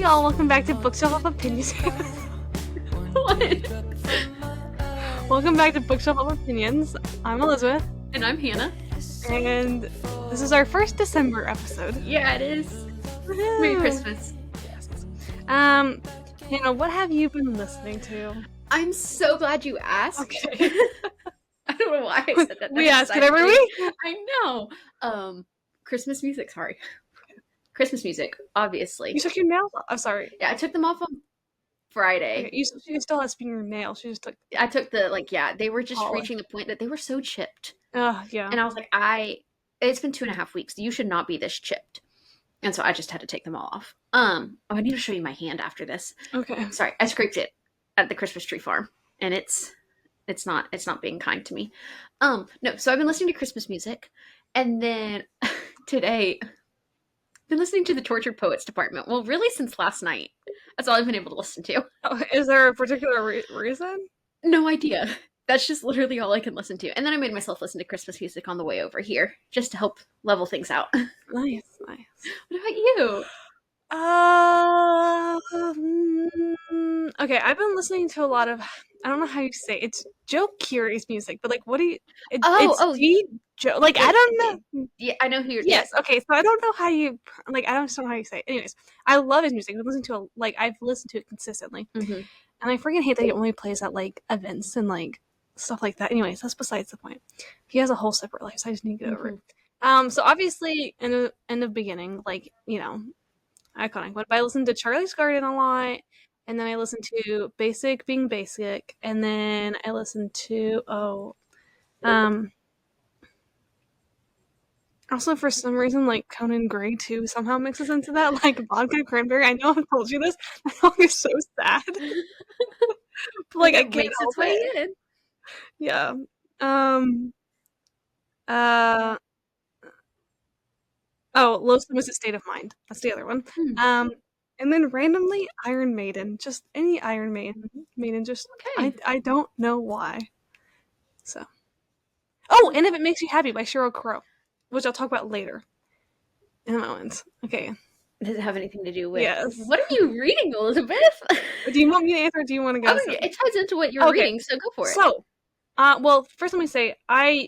y'all, welcome back to Bookshelf of Opinions. What? Welcome back to Bookshelf of Opinions. I'm Elizabeth. And I'm Hannah. And this is our first December episode. Yeah, it is. Woo-hoo. Merry Christmas. Yes. Hannah, what have you been listening to? I'm so glad you asked. Okay. I don't know why I said that. We ask it every week. I know. Christmas music, sorry. Christmas music, obviously. You took your nails off. I'm sorry. Yeah, I took them off on Friday. Okay, she still has fingernails. She just took... I took they were just reaching the point that they were so chipped. Yeah. And I was like, it's been 2.5 weeks. You should not be this chipped. And so I just had to take them all off. I need to show you my hand after this. Okay. Sorry, I scraped it at the Christmas tree farm, and it's not being kind to me. No, so I've been listening to Christmas music, and then today I've been listening to the Tortured Poets Department. Well, really since last night. That's all I've been able to listen to. Oh, is there a particular reason? No idea. That's just literally all I can listen to. And then I made myself listen to Christmas music on the way over here, just to help level things out. Nice. What about you? Okay, I've been listening to a lot of, I don't know how you say it. It's Joe Curie's music, but like, what do you? It's Joe. Like, I don't know. Yeah, I know who you're. Yes. Okay, so I don't know how you like. I don't know how you say it. Anyways, I love his music. I've listened to I've listened to it consistently, and I freaking hate that he only plays at like events and like stuff like that. Anyways, that's besides the point. He has a whole separate life, so I just need to get over it. So obviously, in the beginning, like, you know, iconic. But I listened to Charlie's Garden a lot, and then I listened to Basic Being Basic, and then I listened to also for some reason like Conan Gray too somehow mixes into that, like vodka cranberry. I know I've told you this. That song is so sad. But like, I can't help its way it. in. Yeah. Low Submissive State of Mind. That's the other one. And then randomly Iron Maiden. Just any Iron Maiden. Just Okay. I don't know why. So. Oh, and If It Makes You Happy by Sheryl Crow, which I'll talk about later. In a moment. Okay. Does it have anything to do with? Yes. What are you reading, Elizabeth? Do you want me to answer, or do you want to go? It ties into what you're reading, so go for it. So, well, first let me say, I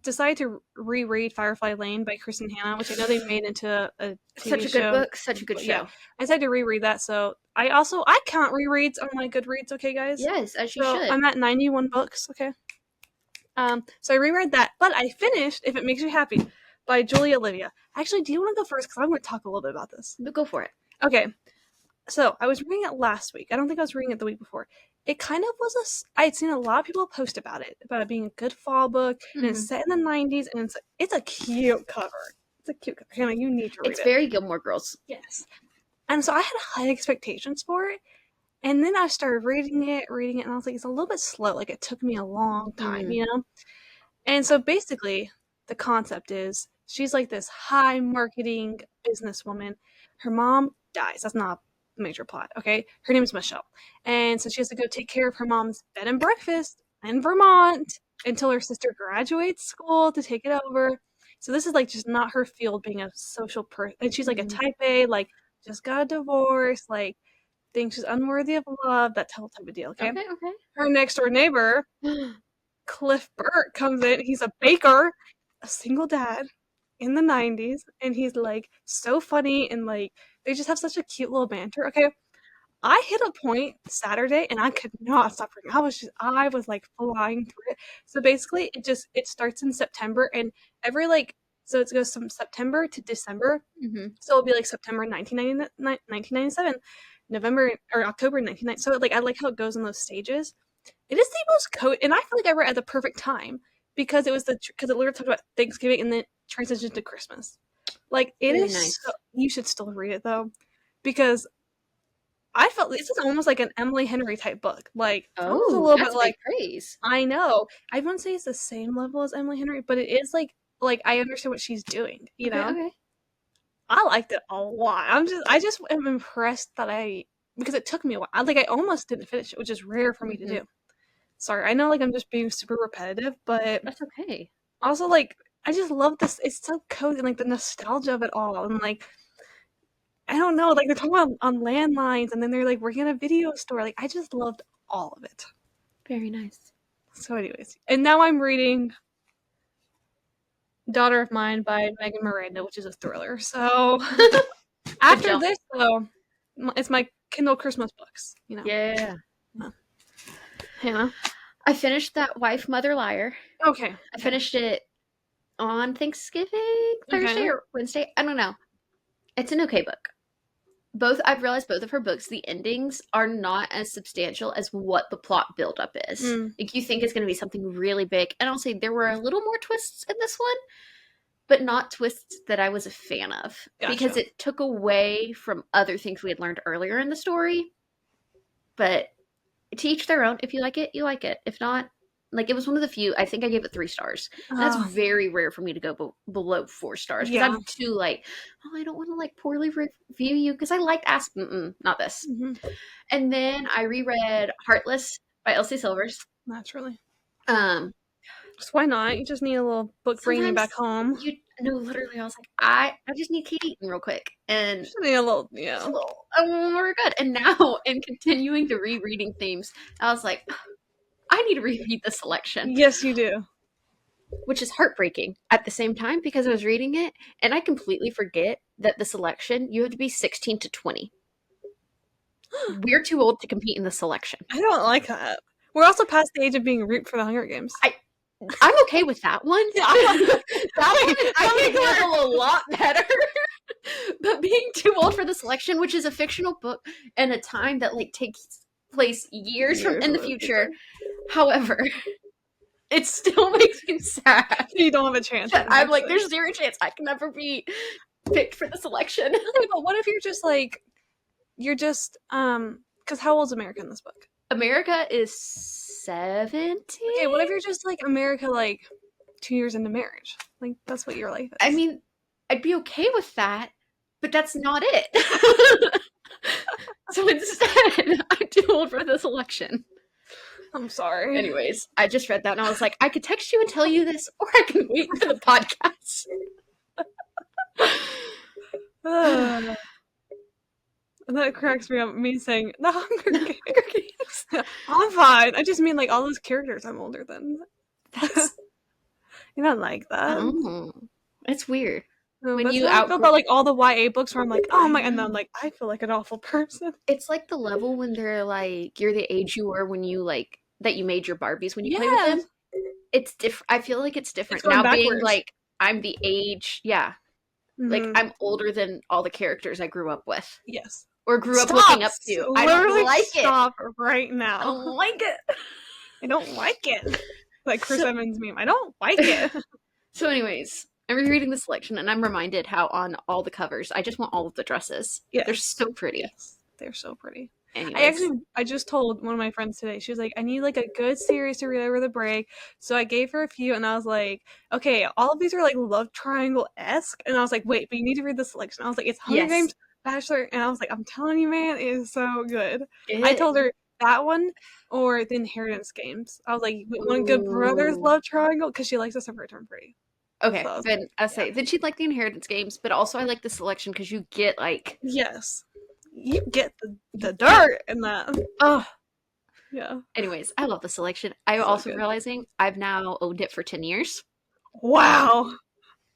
decided to reread Firefly Lane by Kristen Hanna, which I know they made into a TV such a show. good book, such a good show. Yeah, I decided to reread that. So I count rereads on my Goodreads. Okay, guys. Yes, as you should. I'm at 91 books. Okay. So I reread that, but I finished If It Makes You Happy by Julia Olivia. Actually, do you want to go first? Because I'm going to talk a little bit about this. Go for it. Okay. So I was reading it last week. I don't think I was reading it the week before. It kind of was I'd seen a lot of people post about it being a good fall book, and it's set in the 90s, and it's a cute cover. It's a cute cover. Hannah, you need to read it. It's very Gilmore Girls. Yes. And so I had high expectations for it, and then I started reading it, and I was like, it's a little bit slow. Like, it took me a long time, you know? And so basically, the concept is she's like this high marketing businesswoman. Her mom dies. That's not a major plot, okay? Her name is Michelle. And so she has to go take care of her mom's bed and breakfast in Vermont until her sister graduates school to take it over. So this is like just not her field, being a social person. And she's like a type A, like just got a divorce, like thinks she's unworthy of love, that whole type of deal, okay? Okay. Her next door neighbor, Cliff Burt, comes in. He's a baker, a single dad in the 90s, and he's like so funny, and like they just have such a cute little banter. Okay, I hit a point Saturday and I could not stop reading. I was like flying through it. So basically it starts in September, and so it goes from September to December. So it'll be like September 1997, November or October 1990. So like I like how it goes in those stages. It is the most and I feel like I read at the perfect time, because it literally talked about Thanksgiving and then transitioned to Christmas. Like, it really is nice. You should still read it though, because I felt this is almost like an Emily Henry type book. Like, a little bit like praise. I know. I wouldn't say it's the same level as Emily Henry, but it is like I understand what she's doing. You know. Okay. I liked it a lot. I just am impressed because it took me a while. I almost didn't finish it, which is rare for me to do. Sorry, I know I'm just being super repetitive, but that's okay. Also, I just love this. It's so cozy, and the nostalgia of it all, and I don't know, like, they're talking about on landlines, and then they're, like, working at a video store, like, I just loved all of it. Very nice. So anyways, and now I'm reading Daughter of Mine by Megan Miranda, which is a thriller, so after this, though, it's my Kindle Christmas books, you know? Yeah. Hannah? I finished that Wife, Mother, Liar. Okay. I finished it on Thanksgiving, Thursday or Wednesday. I don't know. It's an okay book. I've realized both of her books, the endings are not as substantial as what the plot buildup is. Like, you think it's going to be something really big. And I'll say there were a little more twists in this one, but not twists that I was a fan of. Gotcha. Because it took away from other things we had learned earlier in the story. But to each their own. If you like it, you like it. If not, like, it was one of the few. I think I gave it 3 stars. And that's very rare for me to go below 4 stars. Because I'm too, like, I don't want to, like, poorly review you. Because I liked not this. And then I reread Heartless by Elsie Silvers. Naturally. Just why not? You just need a little book bringing you back home. Literally, I was like, I just need Kate Eaton real quick. And just need a little, we're good. And now, in continuing to rereading themes, I was like, I need to reread the selection. Yes, you do. Which is heartbreaking at the same time, because I was reading it, and I completely forget that the selection, you have to be 16 to 20. We're too old to compete in the selection. I don't like that. We're also past the age of being raped for the Hunger Games. I'm okay with that one. That one I can handle a lot better. But being too old for the selection, which is a fictional book and a time that, like, takes place years in the future. However, it still makes me sad. You don't have a chance. I'm like, there's 0 chance I can ever be picked for the selection. But what if you're just because how old's America in this book? America is 17. Okay, what if you're just like America, like 2 years into marriage? Like, that's what your life is. I mean, I'd be okay with that, but that's not it. So instead, I'm too old for this election. I'm sorry. Anyways, I just read that and I was like, I could text you and tell you this, or I can wait for the podcast. And that cracks me up, me saying, the Hunger Games. I'm fine. I just mean, like, all those characters I'm older than. You don't like that. Oh, it's weird. No, when you feel about, like, all the YA books where I'm like, oh my, and then I'm like, I feel like an awful person. It's like the level when they're like, you're the age you were when you, like, that you made your Barbies when you play with them. It's different. I feel like it's different now backwards. Being like, I'm the age, like, I'm older than all the characters I grew up with. Yes. Or grew up looking up to. I don't like it. Stop right now. I don't like it. I don't like it. Like Chris Evans meme. I don't like it. So anyways, I'm rereading the selection and I'm reminded how on all the covers, I just want all of the dresses. Yes. They're so pretty. Yes. They're so pretty. Anyways. I just told one of my friends today, she was like, I need like a good series to read over the break. So I gave her a few and I was like, okay, all of these are like love triangle-esque. And I was like, wait, but you need to read the selection. I was like, it's Hunger Games, Bachelor. And I was like, I'm telling you, man, it is so good. I told her that one or the Inheritance Games. I was like, one Good Brothers love triangle, because she likes a separate term pretty. Okay, so then I say then she'd like the Inheritance Games, but also I like the selection because you get like you get the dirt in that. Oh, yeah. Anyways, I love the selection. I'm also realizing I've now owned it for 10 years. Wow.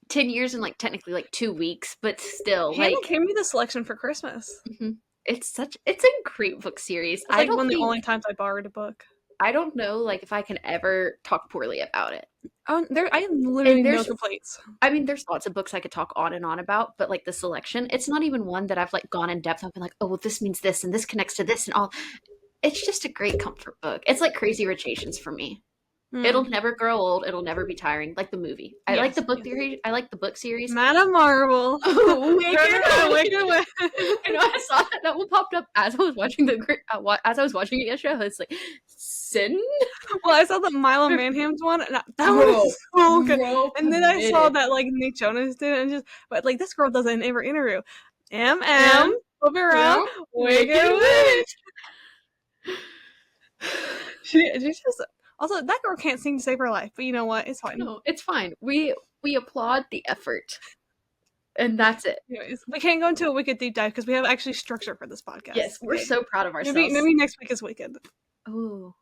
10 years and like technically like 2 weeks, but still Hannah like gave me the selection for Christmas. It's a great book series. It's like one of the only times I borrowed a book. I don't know, like, if I can ever talk poorly about it. Oh, I literally no complaints. I mean, there's lots of books I could talk on and on about, but like the selection, it's not even one that I've like gone in depth. I've been like, oh, well, this means this, and this connects to this, and all. It's just a great comfort book. It's like Crazy Rich Asians for me. It'll never grow old. It'll never be tiring. Like the movie. I like the book theory. I like the book series. Madame Marvel. Wicked. I know. I saw that one popped up as I was watching it yesterday. I was like, Sin. Well, I saw the Milo Manham's one, and that was so good. And then I saw that like Nick Jonas did it, and but like this girl doesn't ever interview. Flip around, Wicked Witch. She's just. Also, that girl can't sing to save her life, but you know what? It's fine. No, it's fine. We applaud the effort. And that's it. Anyways, we can't go into a Wicked deep dive because we have actually structure for this podcast. Yes, we're okay? so proud of ourselves. Maybe next week is Wicked. Oh,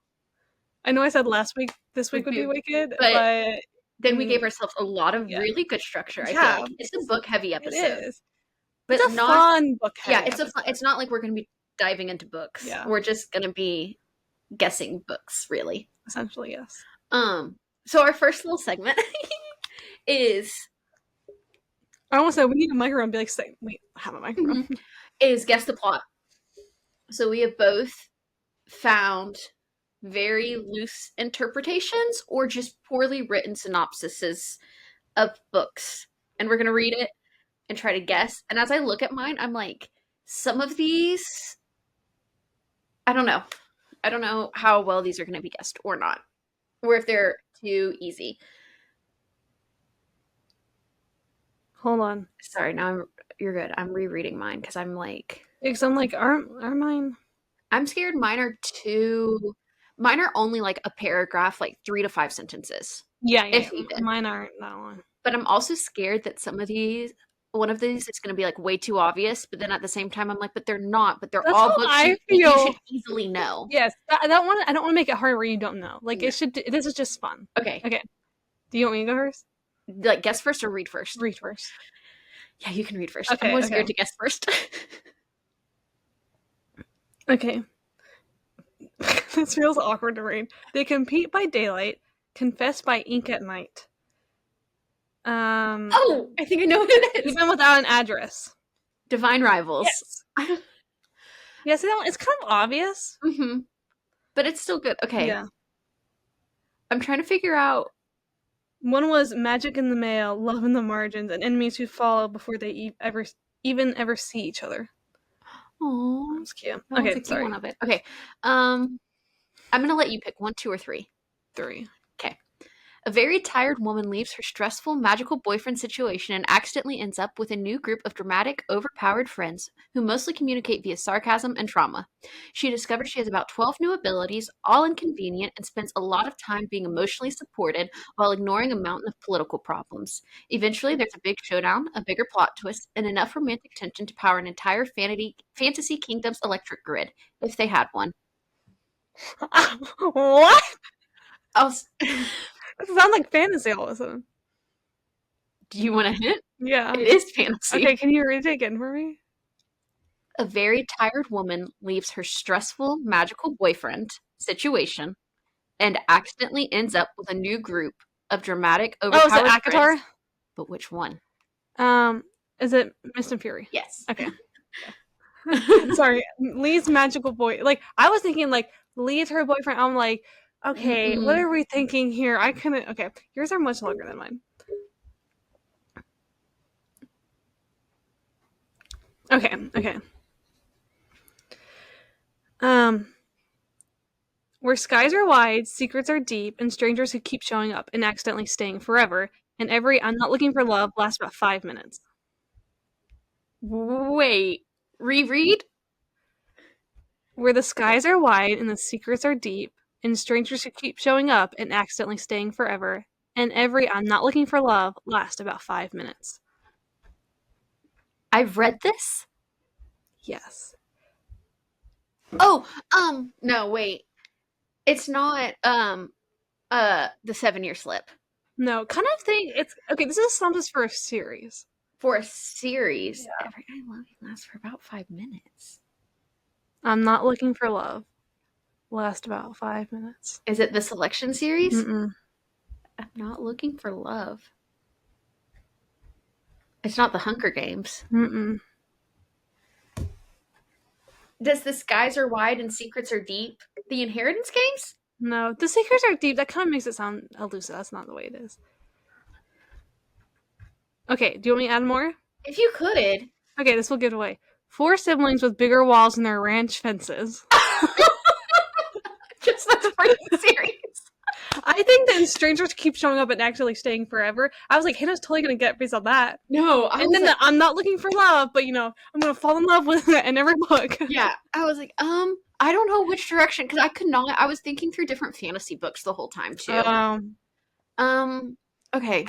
I know I said last week this week would be Wicked, but then we gave ourselves a lot of really good structure. I feel like it's a book heavy episode. It is. But it's a fun book heavy episode. It's not like we're going to be diving into books. Yeah. We're just going to be guessing books, really. Essentially, yes. So our first little segment is... I almost said we need a microphone and be like, wait, I have a microphone. Is guess the plot. So we have both found very loose interpretations or just poorly written synopsises of books. And we're going to read it and try to guess. And as I look at mine, I'm like, some of these, I don't know. I don't know how well these are going to be guessed or not. Or if they're too easy. Hold on. Sorry, you're good. I'm rereading mine because I'm like... Because I'm like, are mine... I'm scared mine are only like a paragraph, like 3 to 5 sentences. Yeah. Mine aren't that long. But I'm also scared that one of these is going to be like way too obvious, but then at the same time I'm like, but they're not, but they're That's all books you should easily know. Yes, that one, I don't want to make it hard where you don't know. Like, this is just fun. Okay. Do you want me to go first? Like, guess first or read first? Read first. Yeah, you can read first. Okay, I'm always scared to guess first. Okay. This feels awkward to read. They compete by daylight, confess by ink at night. Oh, I think I know what it is. Even without an address. Divine Rivals. Yes. Yes, it's kind of obvious. Mm-hmm. But it's still good. Okay. Yeah. I'm trying to figure out. One was Magic in the Mail, Love in the Margins, and Enemies Who Follow before they ever see each other. Oh, that's cute. Okay, sorry. One of it. Okay. I'm gonna let you pick 1, 2, or 3. 3. Okay. A very tired woman leaves her stressful, magical boyfriend situation and accidentally ends up with a new group of dramatic, overpowered friends who mostly communicate via sarcasm and trauma. She discovers she has about 12 new abilities, all inconvenient, and spends a lot of time being emotionally supported while ignoring a mountain of political problems. Eventually, there's a big showdown, a bigger plot twist, and enough romantic tension to power an entire fantasy kingdom's electric grid, if they had one. What? It sounds like fantasy all of a sudden. Do you want a hint? Yeah. It is fantasy. Okay, can you read it again for me? A very tired woman leaves her stressful, magical boyfriend situation and accidentally ends up with a new group of dramatic, overpowered is it ACOTAR? friends. But which one? Is it Mist and Fury? Yes. Okay. Sorry. Lee's magical boy. Like, I was thinking, like, Lee's her boyfriend. I'm like, okay, what are we thinking here? I couldn't... Okay, yours are much longer than mine. Okay. Where skies are wide, secrets are deep, and strangers who keep showing up and accidentally staying forever, and every I'm not looking for love lasts about 5 minutes. Wait, reread? Where the skies are wide and the secrets are deep, and strangers who keep showing up and accidentally staying forever, and every I'm not looking for love lasts about 5 minutes. I've read this? Yes. Oh, no, wait. It's not, The 7-Year Slip. No, kind of thing. It's okay. This is a synopsis for a series. For a series, yeah. Every I Love You lasts for about 5 minutes. I'm not looking for love. Last about 5 minutes. Is it the Selection series? Mm-mm. I'm not looking for love. It's not the Hunger Games. Mm-mm. Does the skies are wide and secrets are deep? The Inheritance Games? No, the secrets are deep. That kind of makes it sound elusive. That's not the way it is. Okay, do you want me to add more? If you could. Okay, this will give it away. 4 siblings with bigger walls than their ranch fences. Just the first series. I think that strangers keep showing up and actually staying forever. I was like, Hannah's totally gonna get based on that. No, I'm not looking for love, but I'm gonna fall in love with it in every book. Yeah, I was like, I don't know which direction because I could not. I was thinking through different fantasy books the whole time too. Okay.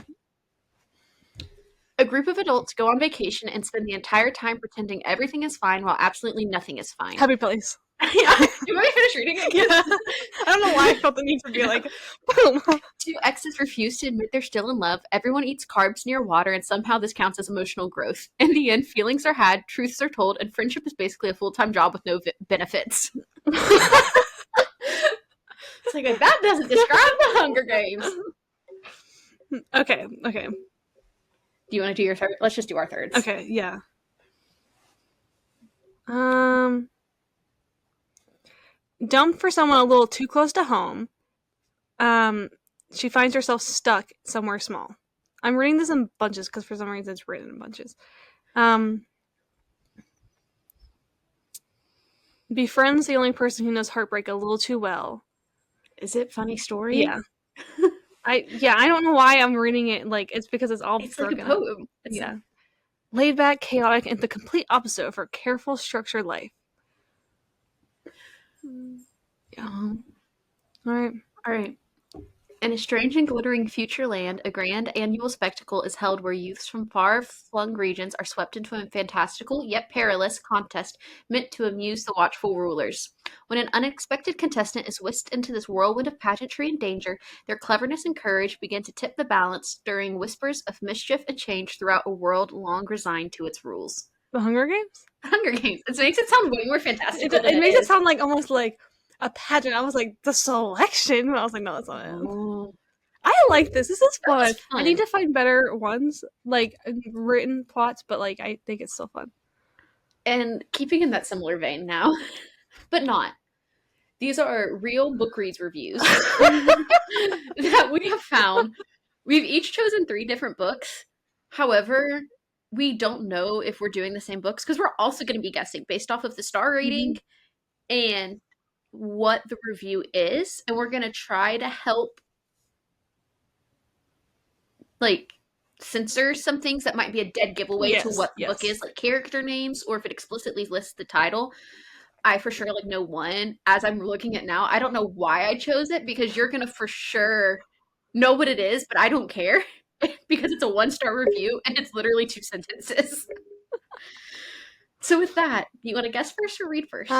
A group of adults go on vacation and spend the entire time pretending everything is fine while absolutely nothing is fine. Happy Place. Yeah. Do you want me to finish reading it? Yeah. I don't know why I felt the need to be like, boom. Two exes refuse to admit they're still in love. Everyone eats carbs near water, and somehow this counts as emotional growth. In the end, feelings are had, truths are told, and friendship is basically a full-time job with no benefits. It's like, that doesn't describe the Hunger Games. Okay. Do you want to do your third? Let's just do our thirds. Okay, yeah. Dumped for someone a little too close to home. She finds herself stuck somewhere small. I'm reading this in bunches because for some reason it's written in bunches. Befriends the only person who knows heartbreak a little too well. Is it funny story? Yeah. I don't know why I'm reading it like it's because it's all It's like a broken poem. Yeah. Laid back, chaotic, and the complete opposite of her careful, structured life. Yeah. All right. In a strange and glittering future land, a grand annual spectacle is held where youths from far-flung regions are swept into a fantastical, yet perilous, contest meant to amuse the watchful rulers. When an unexpected contestant is whisked into this whirlwind of pageantry and danger, their cleverness and courage begin to tip the balance, stirring whispers of mischief and change throughout a world long resigned to its rules. The Hunger Games? Hunger Games. It makes it sound way more fantastical It than makes is. it sound like almost like a pageant. I was like, the selection? But I was like, no, that's not it. Oh. I like this. This is fun. fun. I need to find better ones, like written plots, but like I think it's still fun. And keeping in that similar vein now, but not. These are real Goodreads reviews that we have found. We've each chosen 3 different books. However, we don't know if we're doing the same books because we're also going to be guessing based off of the star rating and what the review is. And we're going to try to help like censor some things that might be a dead giveaway to what the book is, like character names, or if it explicitly lists the title. I for sure like know one. As I'm looking at now, I don't know why I chose it because you're gonna for sure know what it is, but I don't care because it's a 1-star review and it's literally 2 sentences. So with that, do you want to guess first or read first?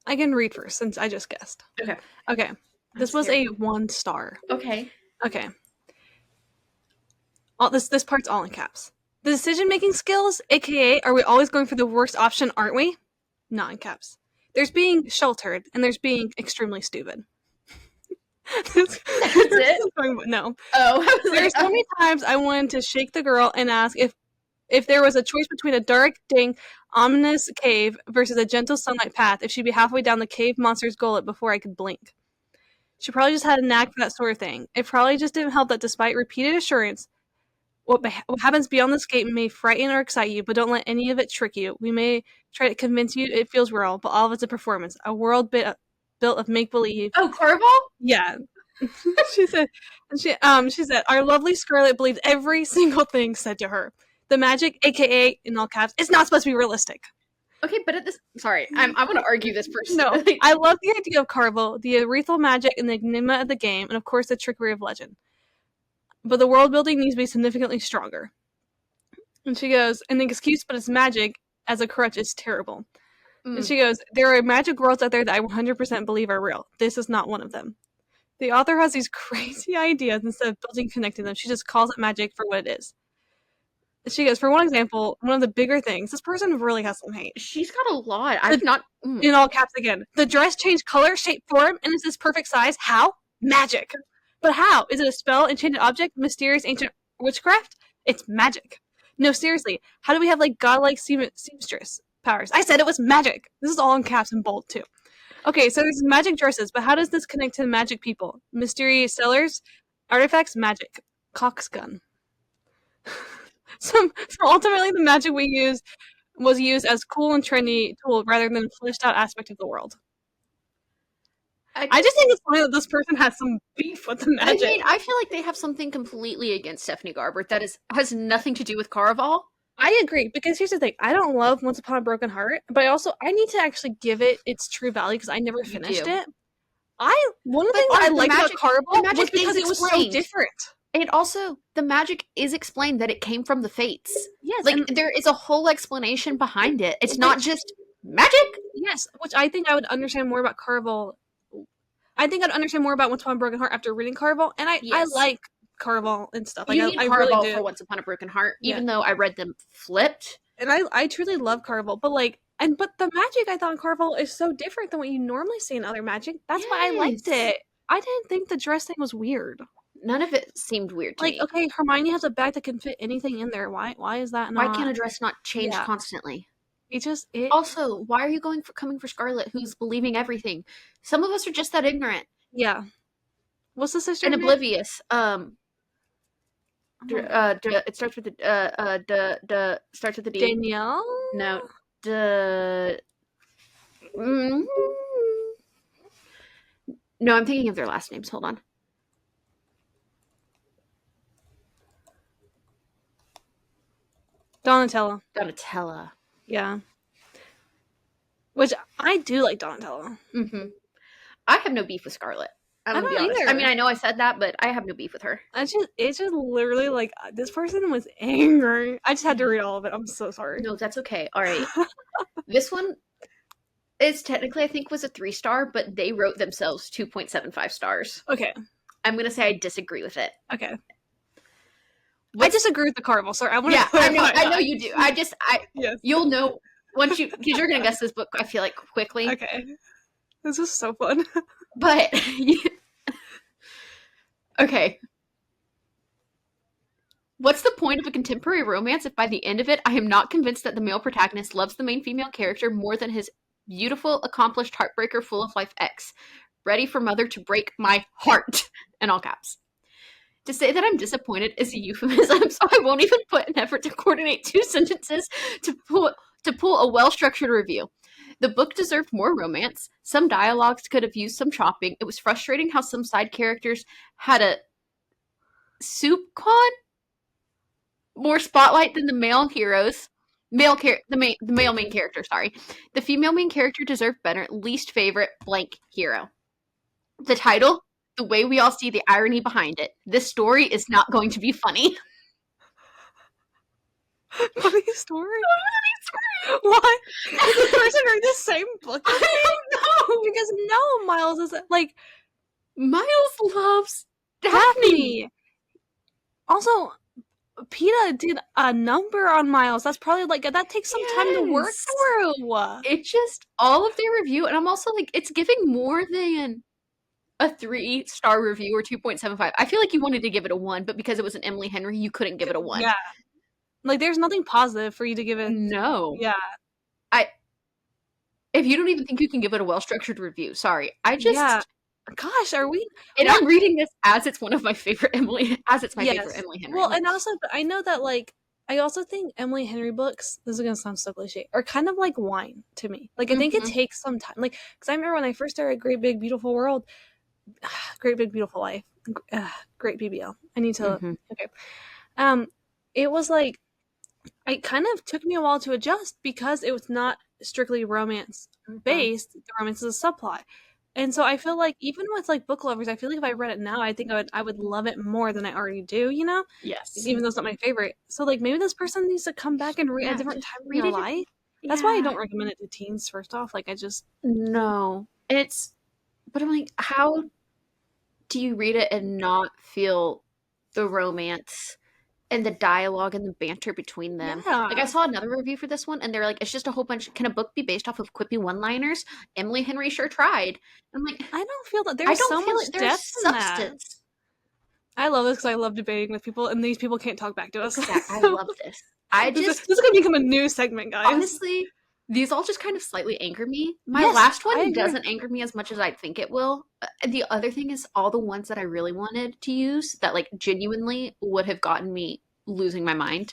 I can read first since I just guessed. Okay. This was a 1 star. Okay. This part's all in caps. The decision-making skills, aka are we always going for the worst option, aren't we? Not in caps. There's being sheltered, and there's being extremely stupid. That's it? No. Oh. There's so many times I wanted to shake the girl and ask if there was a choice between a dark, dank, ominous cave versus a gentle sunlight path, if she'd be halfway down the cave monster's gullet before I could blink. She probably just had a knack for that sort of thing. It probably just didn't help that despite repeated assurance, what happens beyond this gate may frighten or excite you, but don't let any of it trick you. We may try to convince you it feels real, but all of it's a performance. A world built of make-believe. Oh, Carvel? Yeah. she said, our lovely Scarlet believed every single thing said to her. The magic, aka, in all caps, it's not supposed to be realistic. Okay, but at this... Sorry, I want to argue this person. No, I love the idea of Carvel, the ethereal magic and the enigma of the game, and of course the trickery of legend. But the world building needs to be significantly stronger. And she goes, and the excuse, but it's magic, as a crutch is terrible. And she goes, there are magic worlds out there that I 100% believe are real. This is not one of them. The author has these crazy ideas instead of building connecting them. She just calls it magic for what it is. She goes, for one example, one of the bigger things, this person really has some hate. She's got a lot. I've not... In all caps again. The dress changed color, shape, form, and is this perfect size. How? Magic. But how? Is it a spell, enchanted object, mysterious ancient witchcraft? It's magic. No, seriously. How do we have, like, godlike seamstress powers? I said it was magic. This is all in caps and bold, too. Okay, so there's magic dresses, but how does this connect to magic people? Mystery sellers? Artifacts? Magic. Cock's gun. So ultimately, the magic we used was used as cool and trendy tool rather than a fleshed out aspect of the world. I just think it's funny that this person has some beef with the magic. I mean, I feel like they have something completely against Stephanie Garber that has nothing to do with Caraval. I agree, because here's the thing. I don't love Once Upon a Broken Heart, but I need to actually give it its true value because I never finished it. One of the things I liked about Caraval was because it was so different. And also, the magic is explained that it came from the Fates. Yes, Like, and there is a whole explanation behind it. It's not which just magic. yes, which I think I would understand more about Carvel. I think I'd understand more about Once Upon a Broken Heart after reading Carvel, and I Yes. like Carvel and stuff. Like You need I really Caraval do. for Once Upon a Broken Heart, Yeah, even though I read them flipped. and I truly love Carvel, but like but the magic I thought in Carvel is so different than what you normally see in other magic. That's why I liked Yes. it. I didn't think the dress thing was weird. None of it seemed weird to Like, me. okay, Hermione has a bag that can fit anything in there. Why is that Why can't not? a dress not change Yeah, constantly? it. Also, why are you coming for Scarlet, who's believing everything? Some of us are just that ignorant Yeah. What's the and sister's name? oblivious. Oh, It starts with the starts with the D. Danielle. No, the mm, no, I'm thinking of their last names. Hold on. Donatella. Donatella. Yeah. Which I do like Donatella. Mm-hmm. I have no beef with Scarlet. I'm I gonna be don't honest. I mean, either. I know I said that, but I have no beef with her. It's just literally like this person was angry. I just had to read all of it. I'm so sorry. No, that's okay. All right. This one is technically, I think, was a 3-star, but they wrote themselves 2.75 stars. Okay. I'm gonna say I disagree with it. Okay. I What's disagree with the Carvel. Sorry, I want to Yeah, I know, clarify I know that. you do. Yes. You'll know once you because you're gonna guess this book. I feel like quickly, Okay. This is so fun. but okay. What's the point of a contemporary romance if by the end of it I am not convinced that the male protagonist loves the main female character more than his beautiful, accomplished heartbreaker, full of life ex, ready for mother to break my heart in all caps. To say that I'm disappointed is a euphemism, so I won't even put an effort to coordinate 2 sentences to pull a well-structured review. The book deserved more romance. Some dialogues could have used some chopping. It was frustrating how some side characters had a soup con more spotlight than the male heroes. The male main character, sorry. The female main character deserved better. Least favorite blank hero. The title, the way we all see the irony behind it. This story is not going to be funny. Funny story. Why did the person read the same book as me? I don't know. Because no, Miles is like Miles loves Daphne. Daphne. Also, PETA did a number on Miles. That's probably like that takes some time to work Yes. through. It just all of their review, and I'm also like, it's giving more than a 3-star review or 2.75. I feel like you wanted to give it a 1, but because it was an Emily Henry, you couldn't give it a 1. Yeah. Like there's nothing positive for you to give it. No. Yeah. If you don't even think you can give it a well-structured review, sorry. I just Yeah. Gosh, are we? and Well, I'm reading this as it's one of my favorite Emily as it's my favorite yes. Emily Henry. Well, and also I know that like I also think Emily Henry books, this is gonna sound so cliche, are kind of like wine to me. Like I think it Mhm. takes some time. Like because I remember when I first started Great Big Beautiful World, Great Big Beautiful Life, Great BBL. I need to Mhm. okay. Um, it was like it kind of took me a while to adjust because it was not strictly romance Mhm. based. The romance is a subplot. And so I feel like even with like book lovers, I feel like if I read it now, I think I would love it more than I already do, you know? Yes. Even though it's not my favorite. So like maybe this person needs to come back and read at a Yeah, different just time in read their it. life. That's why I Yeah. don't recommend it to teens first off. Like I just No. It's but I'm like, how do you read it and not feel the romance and the dialogue and the banter between them? Like I yeah. saw another review for this one and they're like, it's just a whole bunch can a book be based off of quippy one-liners? Emily Henry sure tried. I'm like, I don't feel that I there's don't so feel much like there's depth in that. substance. I love this because I love debating with people and these people can't talk back to us. I love this. I This just is gonna become a new segment, guys. honestly, these all just kind of slightly anger me. My Yes, last I one agree. doesn't anger me as much as I think it will. The other thing is all the ones that I really wanted to use that like genuinely would have gotten me losing my mind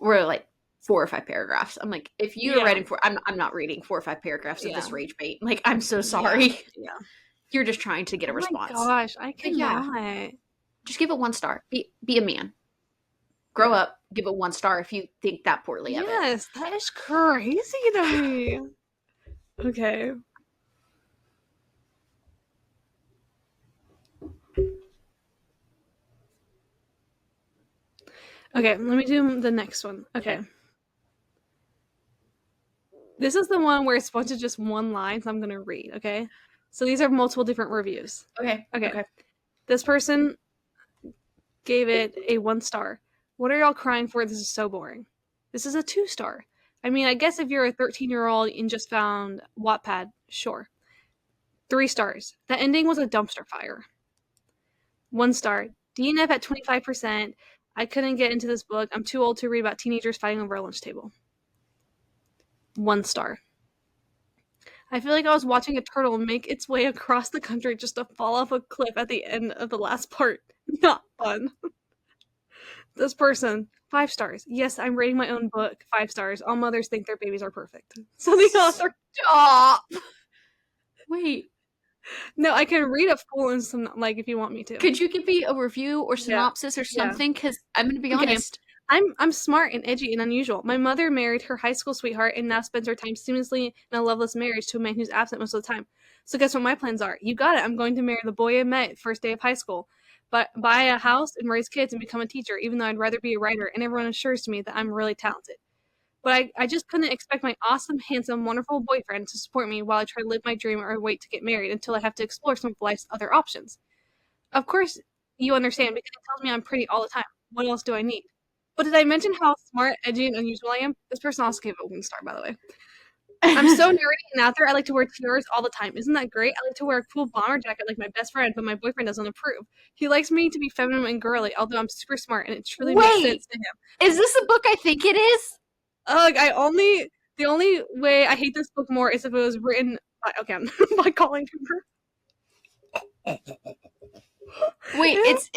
were like 4 or 5 paragraphs. I'm like, if you're Yeah, writing I'm not reading 4 or 5 paragraphs of yeah, this rage bait. Like, I'm so yeah, sorry. yeah. You're just trying to get Oh a my response. gosh, I But yeah, cannot. just give it 1 star. Be a man. Grow Yeah. up. Give it 1 star if you think that poorly of it. Yes, that is crazy to me. Okay. Okay, let me do the next one. Okay. Okay. This is the one where it's a bunch of just one line, so I'm going to read, okay? So these are multiple different reviews. Okay. Okay. Okay. This person gave it a 1 star. What are y'all crying for? This is so boring. This is a 2 star. I mean, I guess if you're a 13-year-old and just found Wattpad, sure. 3 stars. The ending was a dumpster fire. 1 star. DNF at 25%. I couldn't get into this book. I'm too old to read about teenagers fighting over a lunch table. 1 star. I feel like I was watching a turtle make its way across the country just to fall off a cliff at the end of the last part. Not fun. This person, 5 stars. Yes, I'm rating my own book. 5 stars. All mothers think their babies are perfect. So the author. Stop. Wait. No, I can read a full and some, like, if you want me to. Could you give me a review or Yeah. synopsis or Yeah. something? Because I'm going to be Okay. honest. I'm smart and edgy and unusual. My mother married her high school sweetheart and now spends her time seamlessly in a loveless marriage to a man who's absent most of the time. So guess what my plans are? You got it. I'm going to marry the boy I met first day of high school, but buy a house and raise kids and become a teacher, even though I'd rather be a writer, and everyone assures to me that I'm really talented. But I just couldn't expect my awesome, handsome, wonderful boyfriend to support me while I try to live my dream or wait to get married until I have to explore some of life's other options. Of course, you understand because he tells me I'm pretty all the time. What else do I need? But did I mention how smart, edgy, and unusual I am? This person also gave it a 1 star, by the way. I'm so nerdy and out there. I like to wear tiaras all the time. Isn't that great? I like to wear a cool bomber jacket like my best friend, but my boyfriend doesn't approve. He likes me to be feminine and girly, although I'm super smart and it truly makes Wait, sense to him. is this the book I think it is? Ugh, the only way I hate this book more is if it was written by, okay, by Colleen Hoover. Wait, Yeah. it's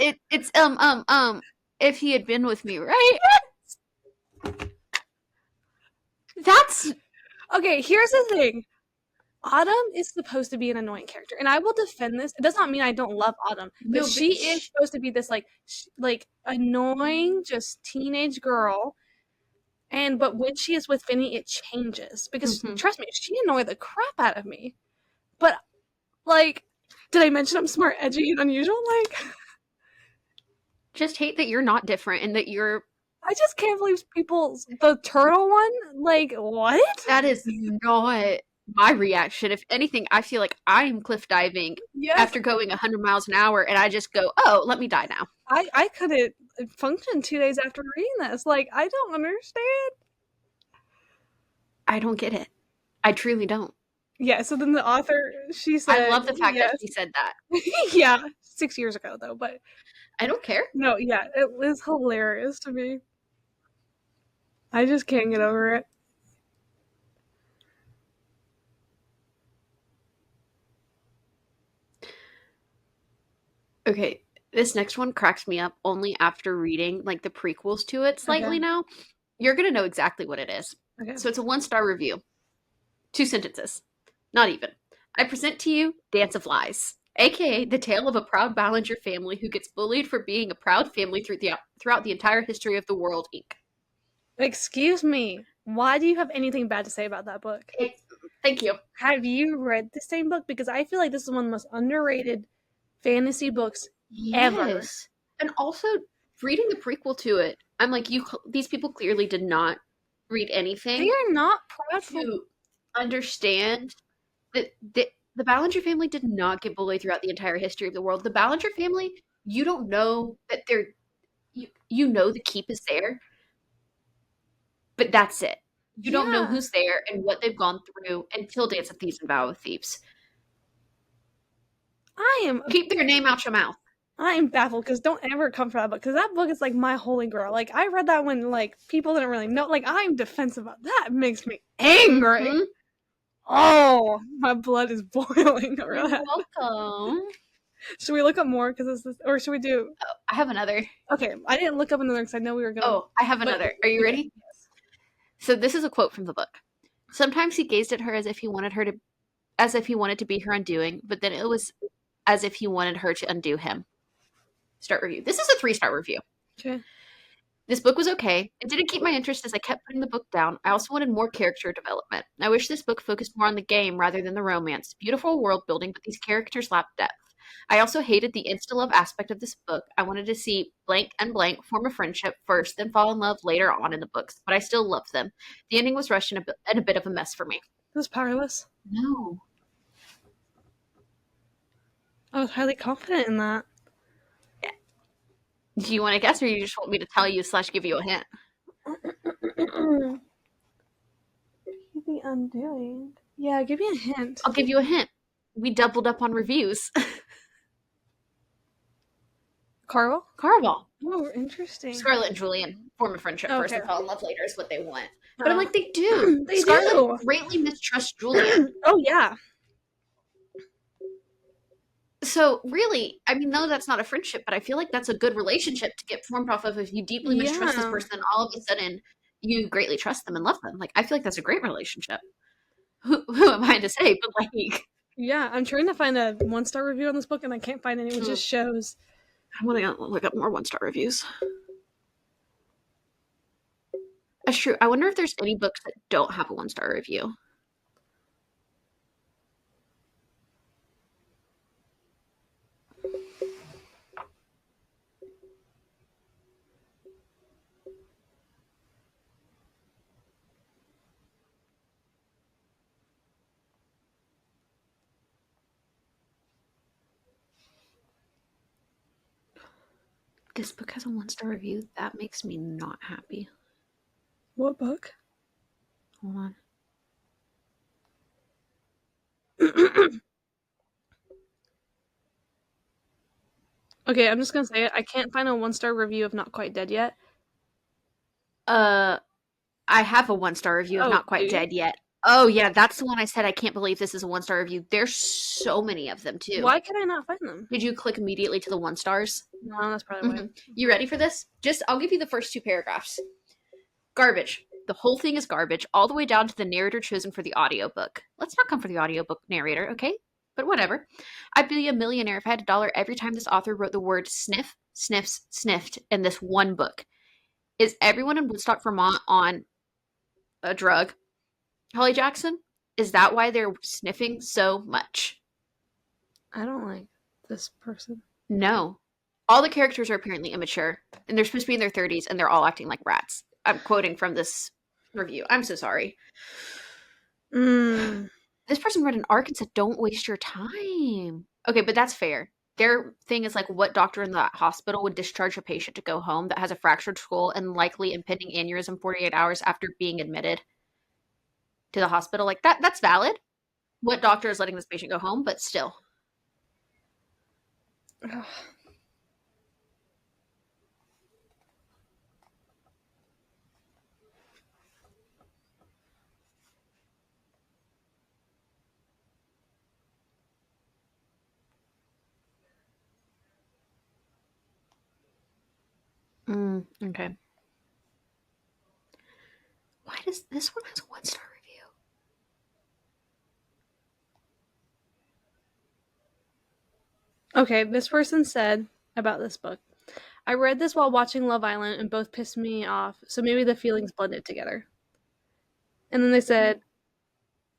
if he had been with me, right? That's Okay, here's the thing. Autumn is supposed to be an annoying character, and I will defend this. It does not mean I don't love Autumn, but no, she is supposed to be this like annoying, just teenage girl. But when she is with Finny, it changes because Mhm. trust me, she annoyed the crap out of me. But like, did I mention I'm smart, edgy, and unusual? Like, Just hate that you're not different and that you're. I just can't believe the turtle one. Like, what? That is not my reaction. If anything, I feel like I'm cliff diving Yes, after going 100 miles an hour, and I just go, "Oh, let me die now." I couldn't function 2 days after reading this. Like, I don't understand. I don't get it. I truly don't. Yeah, so then the author, she I said, love the fact that yes. she said that. Yeah, 6 years ago, though, but I don't care. no, yeah, it was hilarious to me. I just can't get over it. Okay, this next one cracks me up only after reading like the prequels to it slightly Okay, now. You're gonna know exactly what it is. okay. So it's a 1 star review. 2 sentences. Not even. I present to you Dance of Lies, aka the tale of a proud Ballinger family who gets bullied for being a proud family throughout the entire history of the world, Inc. Excuse me, why do you have anything bad to say about that book? Thank you. Have you read the same book? Because I feel like this is one of the most underrated fantasy books ever. Yes. And also reading the prequel to it, I'm like, these people clearly did not read anything They are not proudful. to understand that the Ballinger family did not get bullied throughout the entire history of the world. The Ballinger family, you don't know that you know the keep is there, but that's it. You don't know Yeah, who's there and what they've gone through until Dance of Thieves and Vow of Thieves. Keep their name out your mouth. I am baffled because don't ever come for that book because that book is like my holy grail. Like I read that when like people didn't really know. Like I'm defensive about that. It makes me angry. Mhm. Oh, my blood is boiling over You're that. welcome. Should we look up more because this, or should we do? Oh, I have another. Okay, I didn't look up another because I know we were going. Oh, I have but- another. Are you okay, ready? yes. So this is a quote from the book. Sometimes he gazed at her as if he wanted to be her undoing, but then it was as if he wanted her to undo him. Start review. This is a 3-star review. Okay. This book was okay. It didn't keep my interest as I kept putting the book down. I also wanted more character development. I wish this book focused more on the game rather than the romance. Beautiful world building, but these characters lack depth. I also hated the insta-love aspect of this book. I wanted to see blank and blank form a friendship first, then fall in love later on in the books, but I still loved them. The ending was rushed and a bit of a mess for me. It was powerless. No. I was highly confident in that. Do you want to guess, or you just want me to tell you / give you a hint? The undoing. Yeah, give me a hint. I'll give you a hint. We doubled up on reviews. Carl? Caraval. Oh, interesting. Scarlett and Julian form a friendship first Okay. and fall in love later is what they want. But I'm like, they do. They Scarlett do. greatly mistrusts Julian. Oh, yeah. So really, I mean, no, that's not a friendship, but I feel like that's a good relationship to get formed off of if you deeply mistrust this Yeah. person, all of a sudden you greatly trust them and love them. Like, I feel like that's a great relationship. Who am I to say? But like, Yeah, I'm trying to find a 1-star review on this book and I can't find any. It just shows. I want to look up more 1-star reviews. That's true. I wonder if there's any books that don't have a 1-star review. This book has a 1-star review. That makes me not happy. What book? Hold on. Okay, I'm just gonna say it. I can't find a 1-star review of Not Quite Dead Yet. I have a 1-star review of Not Quite Dead Yet. Oh yeah, that's the one I said I can't believe this is a 1-star review. There's so many of them too. Why can I not find them? Did you click immediately to the 1 stars? No, that's probably why. You ready for this? I'll give you the first 2 paragraphs. Garbage. The whole thing is garbage, all the way down to the narrator chosen for the audiobook. Let's not come for the audiobook narrator, okay? But whatever. I'd be a millionaire if I had $1 every time this author wrote the word sniff, sniffs, sniffed in this one book. Is everyone in Woodstock, Vermont on a drug? Holly Jackson? Is that why they're sniffing so much? I don't like this person. No. All the characters are apparently immature, and they're supposed to be in their 30s, and they're all acting like rats. I'm quoting from this review. I'm so sorry. This person read an arc and said, don't waste your time. Okay, but that's fair. Their thing is like, what doctor in the hospital would discharge a patient to go home that has a fractured skull and likely impending aneurysm 48 hours after being admitted to the hospital? Like, that's valid. What doctor is letting this patient go home? But still. Okay. Why does this one has a 1-star review? Okay, this person said about this book, I read this while watching Love Island and both pissed me off, so maybe the feelings blended together. And then they said,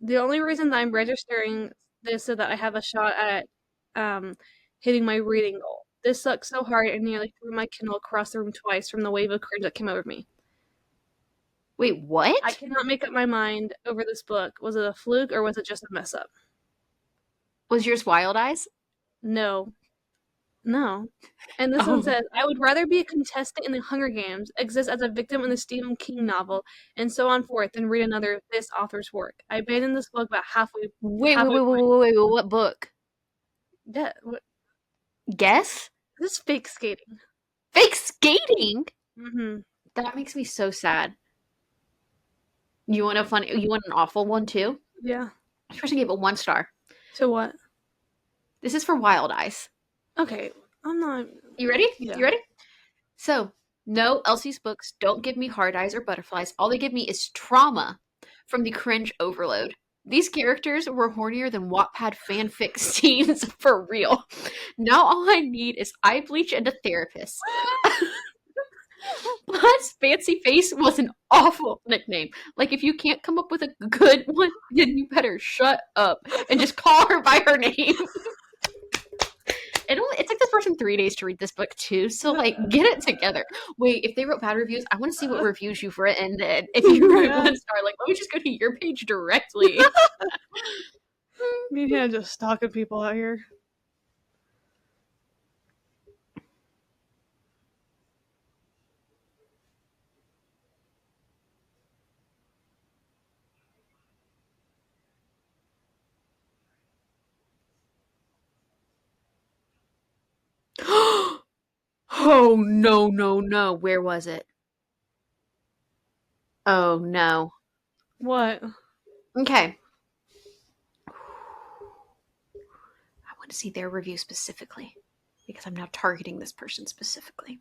the only reason that I'm registering this so that I have a shot at hitting my reading goal. This sucks so hard and nearly threw my Kindle across the room twice from the wave of cringe that came over me. Wait, what? I cannot make up my mind over this book. Was it a fluke or was it just a mess up? Was yours Wild Eyes? No. And this one says, I would rather be a contestant in the Hunger Games, exist as a victim in the Stephen King novel, and so on forth, than read another of this author's work. I abandoned this book about halfway. Wait, what book? Yeah, what? Guess? This is fake skating. Fake skating? Mm-hmm. That makes me so sad. You want an awful one too? Yeah. This person gave it 1 star. So what? This is for Wild Eyes. Okay, I'm not. You ready? Yeah. You ready? So, no, Elsie's books don't give me hard eyes or butterflies. All they give me is trauma from the cringe overload. These characters were hornier than Wattpad fanfic scenes for real. Now all I need is eye bleach and a therapist. Plus, Fancy Face was an awful nickname. Like, if you can't come up with a good one, then you better shut up and just call her by her name. it took this person 3 days to read this book too. So like, get it together. Wait, if they wrote bad reviews, I want to see what reviews you've written. And if you wrote Yeah. 1 star, like, let me just go to your page directly. Me and him just stalking people out here. Oh no, no, no. Where was it? Oh no. What? Okay. I want to see their review specifically because I'm now targeting this person specifically.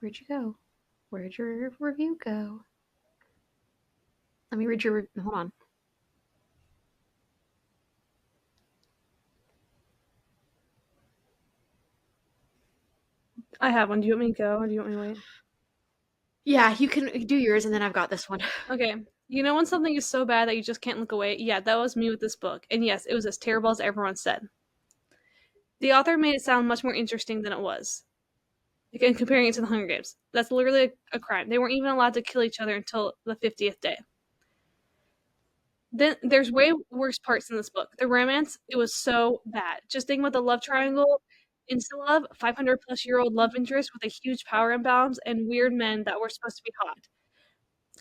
Where'd you go? Where'd your review go? Let me read your. Hold on. I have one. Do you want me to go or do you want me to wait? Yeah, you can do yours, and then I've got this one. Okay. You know when something is so bad that you just can't look away? Yeah, that was me with this book. And yes, it was as terrible as everyone said. The author made it sound much more interesting than it was. Again, comparing it to the Hunger Games. That's literally a crime. They weren't even allowed to kill each other until the 50th day. Then there's way worse parts in this book. The romance, it was so bad. Just think about the love triangle. Insta-love, 500-plus-year-old love interest with a huge power imbalance, and weird men that were supposed to be hot.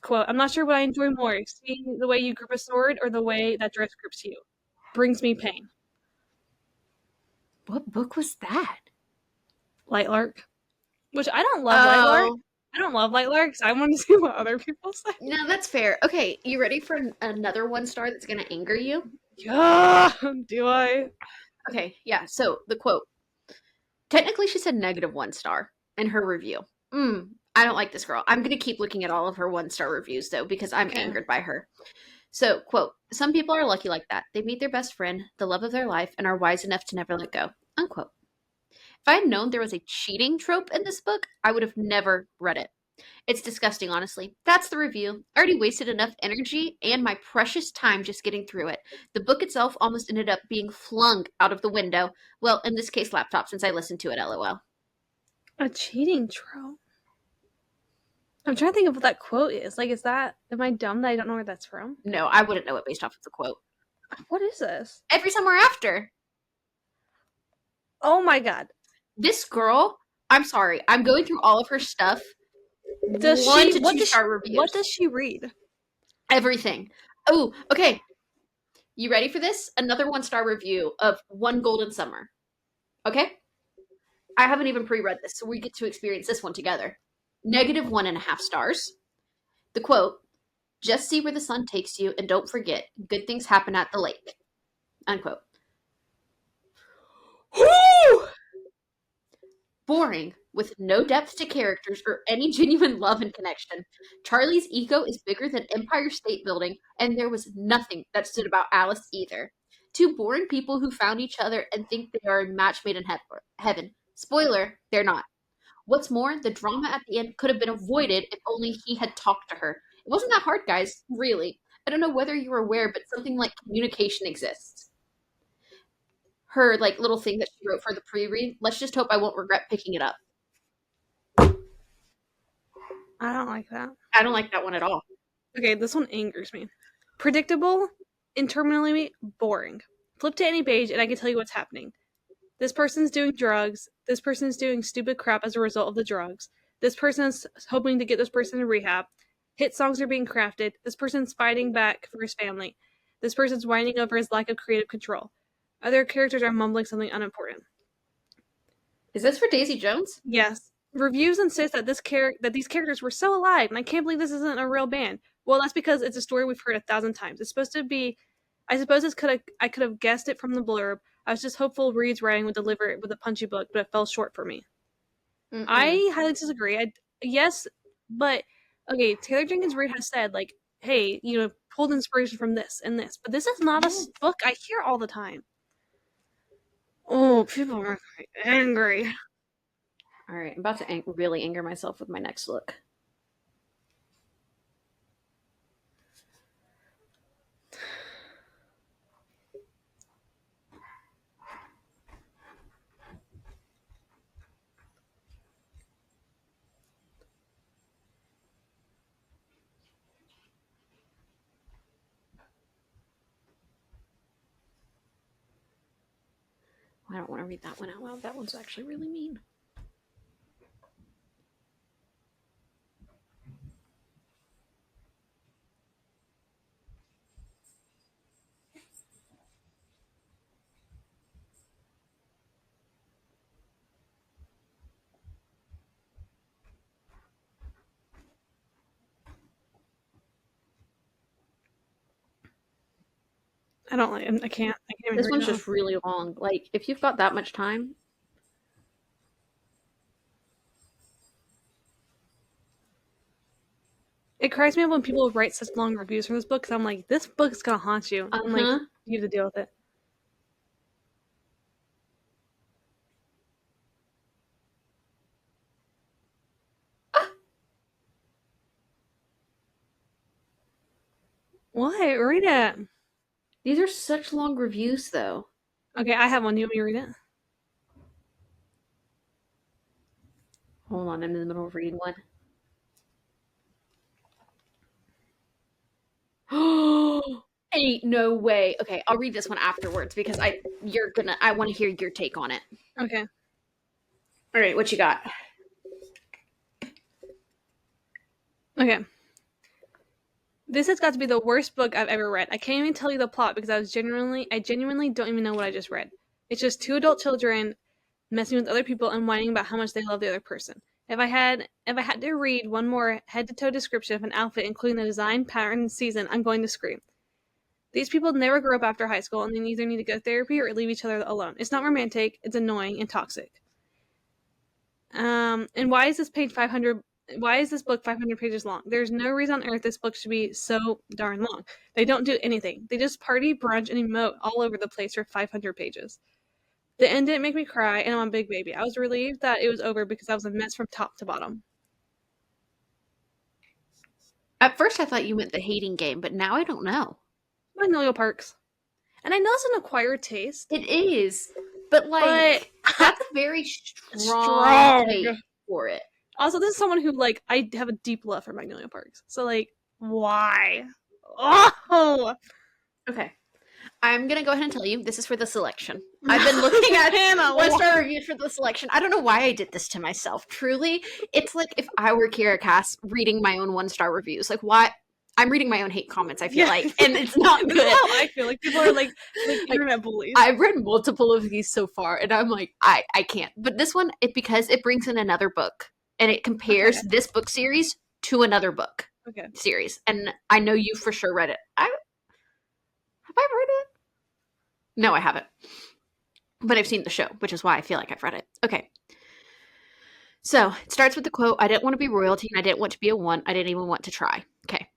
Quote, I'm not sure what I enjoy more, seeing the way you grip a sword or the way that dress grips you. Brings me pain. What book was that? Lightlark. Which I don't love Lightlark. Oh, I don't love Lightlark, so I want to see what other people say. no, that's fair. Okay, you ready for another 1 star that's going to anger you? Yeah, do I? Okay, yeah. So the quote. Technically, she said -1 star in her review. I don't like this girl. I'm going to keep looking at all of her 1 star reviews, though, because I'm Okay. angered by her. So, quote, some people are lucky like that. They meet their best friend, the love of their life, and are wise enough to never let go. Unquote. If I had known there was a cheating trope in this book, I would have never read it. It's disgusting, honestly. That's the review. I already wasted enough energy and my precious time just getting through it. The book itself almost ended up being flung out of the window. Well, in this case, laptop, since I listened to it, lol. A cheating trope. I'm trying to think of what that quote is. Like, is that, am I dumb that I don't know where that's from? No, I wouldn't know it based off of the quote. What is this? Every summer after. Oh my god. This girl, I'm sorry, I'm going through all of her stuff. Does 1 she, to 2 star reviews. what does she read? Everything. Oh, okay. You ready for this? Another 1 star review of One Golden Summer. Okay? I haven't even pre-read this, so we get to experience this one together. -1.5 stars. The quote, just see where the sun takes you and don't forget, good things happen at the lake. Unquote. Boring, with no depth to characters or any genuine love and connection. Charlie's ego is bigger than Empire State Building, and there was nothing that stood about Alice either. Two boring people who found each other and think they are a match made in heaven. Spoiler, they're not. What's more, the drama at the end could have been avoided if only he had talked to her. It wasn't that hard, guys, really. I don't know whether you're aware, but something like communication exists. Her like little thing that she wrote for the pre-read, let's just hope I won't regret picking it up. I don't like that. I don't like that one at all. Okay, this one angers me. Predictable, interminably boring. Flip to any page and I can tell you what's happening. This person's doing drugs. This person's doing stupid crap as a result of the drugs. This person's hoping to get this person to rehab. Hit songs are being crafted. This person's fighting back for his family. This person's whining over his lack of creative control. Other characters are mumbling something unimportant. Is this for Daisy Jones? Yes. Reviews insist that these characters were so alive, and I can't believe this isn't a real band. Well, that's because it's a story we've heard 1,000 times. It's supposed to be. I suppose I could have guessed it from the blurb. I was just hopeful Reed's writing would deliver it with a punchy book, but it fell short for me. Mm-mm. I highly disagree. Yes, but okay. Taylor Jenkins Reid has said like, "Hey, pulled inspiration from this and this," but this is not a book I hear all the time. Oh, people are angry. All right, I'm about to really anger myself with my next look. I don't want to read that one out loud. That one's actually really mean. I don't like it. I can't even This read one's it. just really long. Like, if you've got that much time, It cracks me up when people write such long reviews for this book because I'm like, this book's gonna haunt you, and like uh-huh. you have to deal with it. What? Read it. These are such long reviews, though. Okay, I have one. You want me to read it? Hold on, I'm in the middle of reading one. Ain't no way. Okay, I'll read this one afterwards because I want to hear your take on it. Okay. All right, what you got? Okay. This has got to be the worst book I've ever read. I can't even tell you the plot because I genuinely don't even know what I just read. It's just two adult children messing with other people and whining about how much they love the other person. If I had to read one more head to toe description of an outfit, including the design, pattern, and season, I'm going to scream. These people never grow up after high school, and they either need to go to therapy or leave each other alone. It's not romantic. It's annoying and toxic. And why is this page 500? Why is this book 500 pages long? There's no reason on earth this book should be so darn long. They don't do anything. They just party, brunch, and emote all over the place for 500 pages. The end didn't make me cry, and I'm a big baby. I was relieved that it was over because I was a mess from top to bottom. At first, I thought you meant the hating game, but now I don't know. Magnolia Parks. And I know it's an acquired taste. It is, but like that's a very strong take for it. Also, this is someone who like I have a deep love for Magnolia Parks. So like, why? Oh. Okay. I'm gonna go ahead and tell you this is for the selection. I've been looking at one-star reviews for the selection. I don't know why I did this to myself. Truly, it's like if I were Kira Cass reading my own one-star reviews. Like, why? I'm reading my own hate comments, I feel like, and it's not good. This is how I feel. Like, people are like internet bullies. I've read multiple of these so far, and I'm like, I can't. But this one, because it brings in another book, and it compares this book series to another book series. And I know you for sure read it. Have I read it? No, I haven't. But I've seen the show, which is why I feel like I've read it. Okay. So it starts with the quote, I didn't want to be royalty, and I didn't want to be a one. I didn't even want to try. Okay.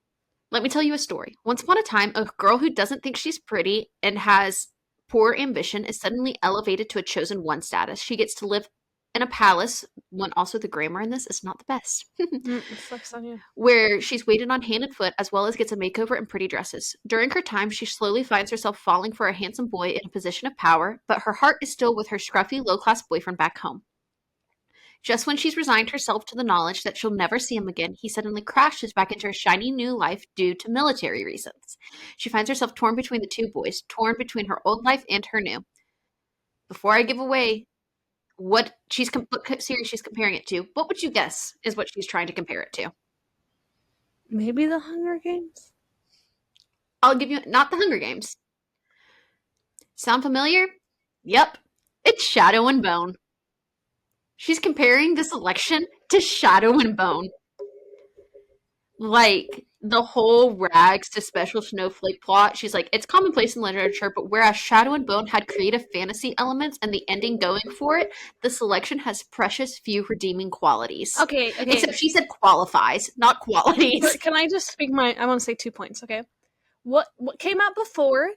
Let me tell you a story. Once upon a time, a girl who doesn't think she's pretty and has poor ambition is suddenly elevated to a chosen one status. She gets to live in a palace, when also the grammar in this is not the best, It sucks on you. Where she's waited on hand and foot as well as gets a makeover and pretty dresses. During her time, she slowly finds herself falling for a handsome boy in a position of power, but her heart is still with her scruffy, low-class boyfriend back home. Just when she's resigned herself to the knowledge that she'll never see him again, he suddenly crashes back into her shiny new life due to military reasons. She finds herself torn between the two boys, torn between her old life and her new. Before I give away what series she's comparing it to, what would you guess is what she's trying to compare it to? Maybe the Hunger Games? I'll give you, not the Hunger Games. Sound familiar? Yep. It's Shadow and Bone. She's comparing this election to Shadow and Bone. Like, the whole rags to special snowflake plot, she's like, it's commonplace in literature, but whereas Shadow and Bone had creative fantasy elements and the ending going for it, the selection has precious few redeeming qualities. Okay. Except she said qualifies, not qualities. Can I just speak I want to say 2 points, okay? What came out before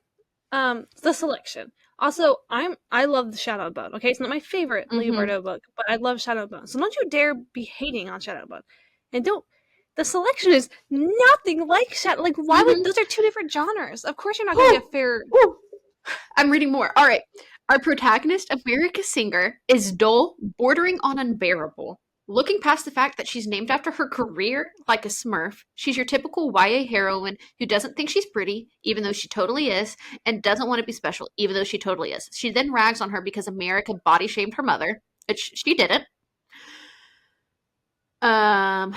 the selection? Also, I love the Shadow and Bone, okay? It's not my favorite Leonardo book, but I love Shadow and Bone. So don't you dare be hating on Shadow and Bone. And the selection is nothing like Shadow. Like, why would those are two different genres? Of course, you're not going to get fair. I'm reading more. All right, our protagonist, America Singer, is dull, bordering on unbearable. Looking past the fact that she's named after her career like a smurf, she's your typical YA heroine who doesn't think she's pretty, even though she totally is, and doesn't want to be special, even though she totally is. She then rags on her because America body shamed her mother, which she didn't. Um,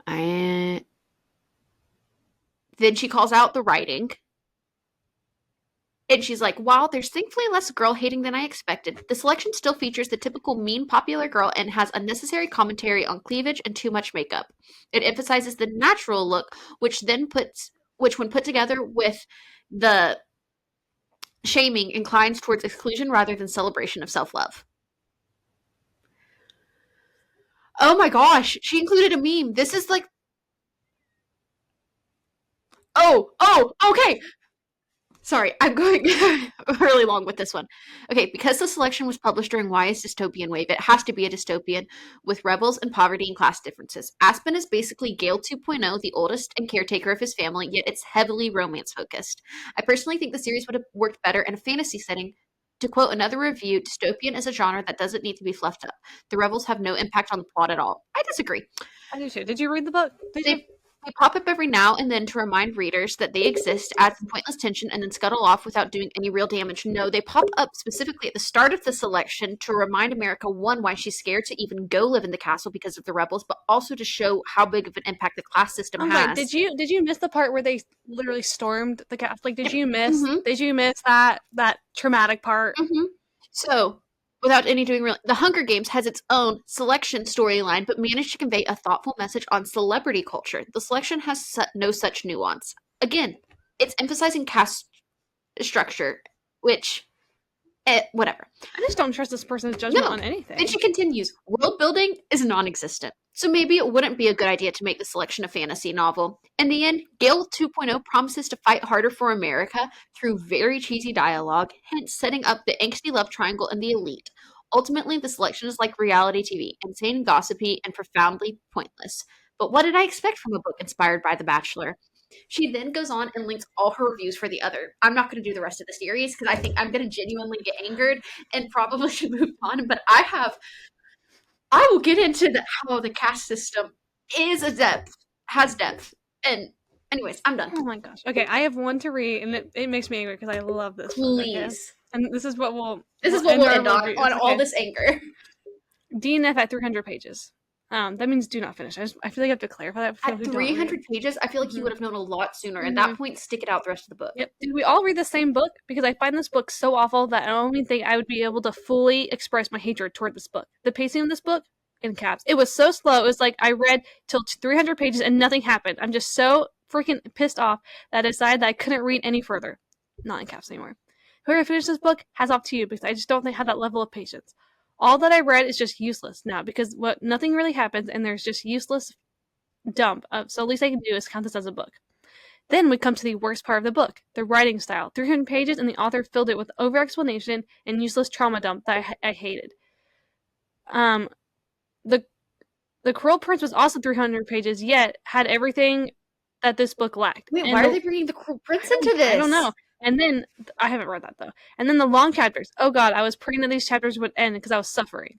I, then she calls out the writing. And she's like, while there's thankfully less girl hating than I expected, the selection still features the typical mean popular girl and has unnecessary commentary on cleavage and too much makeup. It emphasizes the natural look, which when put together with the shaming, inclines towards exclusion rather than celebration of self-love. Oh my gosh, she included a meme. This is like, okay. Sorry, I'm going really long with this one. Okay, because the selection was published during YA's dystopian wave, it has to be a dystopian with rebels and poverty and class differences. Aspen is basically Gale 2.0, the oldest and caretaker of his family, yet it's heavily romance focused. I personally think the series would have worked better in a fantasy setting. To quote another review, dystopian is a genre that doesn't need to be fluffed up. The rebels have no impact on the plot at all. I disagree. I do too. Did you read the book? They pop up every now and then to remind readers that they exist, add some pointless tension, and then scuttle off without doing any real damage. No, they pop up specifically at the start of the selection to remind America, one, why she's scared to even go live in the castle because of the rebels, but also to show how big of an impact the class system has. Like, did you miss the part where they literally stormed the castle? Like, did you miss that traumatic part? Mm-hmm. So, without any doing real, The Hunger Games has its own selection storyline, but managed to convey a thoughtful message on celebrity culture. The selection has no such nuance. Again, it's emphasizing caste structure, which, whatever. I just don't trust this person's judgment on anything. Then she continues, world building is non-existent. So maybe it wouldn't be a good idea to make the selection a fantasy novel. In the end, Gale 2.0 promises to fight harder for America through very cheesy dialogue, hence setting up the angsty love triangle and the elite. Ultimately, the selection is like reality TV, insane, gossipy, and profoundly pointless. But what did I expect from a book inspired by The Bachelor? She then goes on and links all her reviews for the other. I'm not going to do the rest of the series because I think I'm going to genuinely get angered and probably should move on. But I will get into how the caste system has depth. And anyways, I'm done. Oh my gosh. Okay, I have one to read, and it makes me angry because I love this. Please. Book, okay? And this is what we'll end on all this anger. DNF at 300 pages. That means do not finish. I feel like I have to clarify that. At 300 pages, I feel like you would have known a lot sooner. At that point, stick it out the rest of the book. Yep. Did we all read the same book? Because I find this book so awful that I don't even think I would be able to fully express my hatred toward this book. The pacing of this book, in caps, it was so slow. It was like I read till 300 pages and nothing happened. I'm just so freaking pissed off that I decided that I couldn't read any further. Not in caps anymore. Whoever finished this book, hats off to you, because I just don't think I have that level of patience. All that I read is just useless now because nothing really happens and there's just useless dump. So at least I can do is count this as a book. Then we come to the worst part of the book, the writing style. 300 pages and the author filled it with over-explanation and useless trauma dump that I hated. The Cruel Prince was also 300 pages, yet had everything that this book lacked. Wait, why are they bringing the Cruel Prince into this? I don't know. And then, I haven't read that though. And then the long chapters. Oh god, I was praying that these chapters would end because I was suffering.